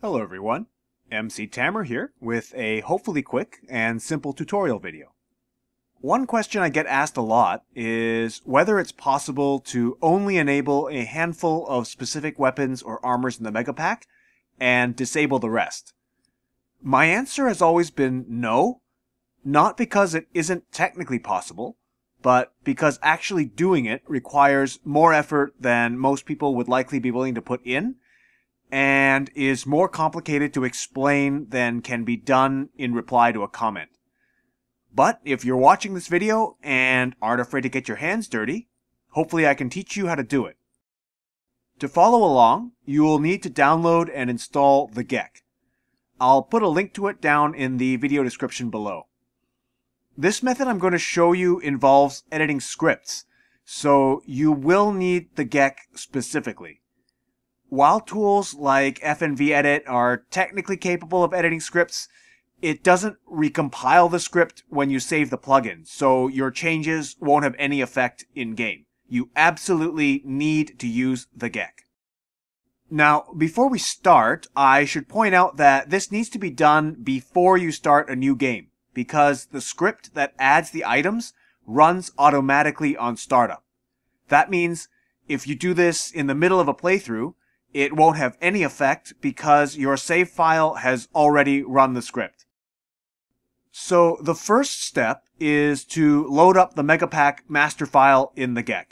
Hello everyone, MC Tamer here with a hopefully quick and simple tutorial video. One question I get asked a lot is whether it's possible to only enable a handful of specific weapons or armors in the Mega Pack and disable the rest. My answer has always been no, not because it isn't technically possible, but because actually doing it requires more effort than most people would likely be willing to put in, and is more complicated to explain than can be done in reply to a comment. But if you're watching this video and aren't afraid to get your hands dirty, hopefully I can teach you how to do it. To follow along, you will need to download and install the GEC. I'll put a link to it down in the video description below. This method I'm going to show you involves editing scripts, so you will need the GEC specifically. While tools like FNV Edit are technically capable of editing scripts, it doesn't recompile the script when you save the plugin, so your changes won't have any effect in-game. You absolutely need to use the GEC. Now, before we start, I should point out that this needs to be done before you start a new game, because the script that adds the items runs automatically on startup. That means if you do this in the middle of a playthrough, it won't have any effect because your save file has already run the script. So the first step is to load up the Megapack master file in the GEC.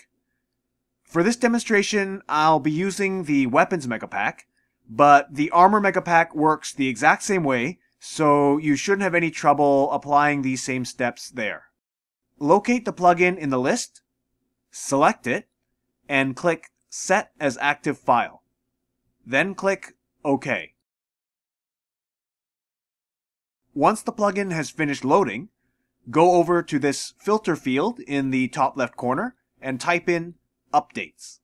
For this demonstration, I'll be using the Weapons Megapack, but the Armor Megapack works the exact same way, so you shouldn't have any trouble applying these same steps there. Locate the plugin in the list, select it, and click Set as Active File. Then click OK. Once the plugin has finished loading, go over to this filter field in the top left corner and type in Updates.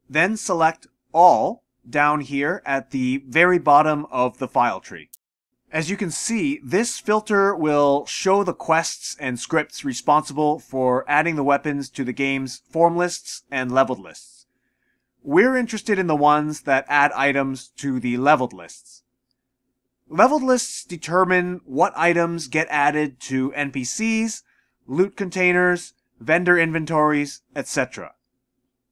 Then select All down here at the very bottom of the file tree. As you can see, this filter will show the quests and scripts responsible for adding the weapons to the game's form lists and leveled lists. We're interested in the ones that add items to the leveled lists. Leveled lists determine what items get added to NPCs, loot containers, vendor inventories, etc.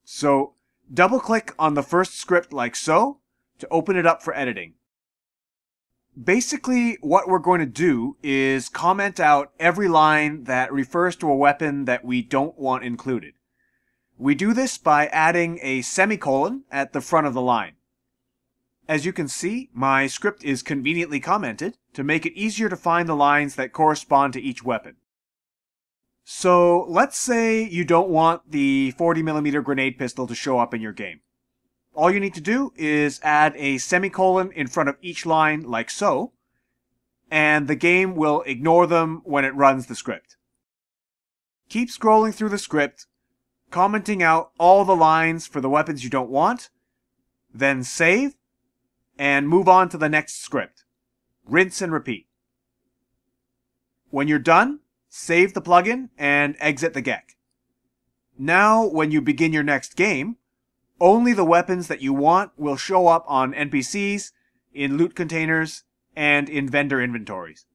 So, double-click on the first script like so to open it up for editing. Basically, what we're going to do is comment out every line that refers to a weapon that we don't want included. We do this by adding a semicolon at the front of the line. As you can see, my script is conveniently commented to make it easier to find the lines that correspond to each weapon. So let's say you don't want the 40mm grenade pistol to show up in your game. All you need to do is add a semicolon in front of each line like so, and the game will ignore them when it runs the script. Keep scrolling through the script, commenting out all the lines for the weapons you don't want, then save, and move on to the next script. Rinse and repeat. When you're done, save the plugin and exit the GEC. Now, when you begin your next game, only the weapons that you want will show up on NPCs, in loot containers, and in vendor inventories.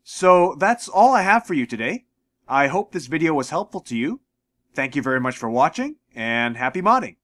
So that's all I have for you today. I hope this video was helpful to you. Thank you very much for watching, and happy modding!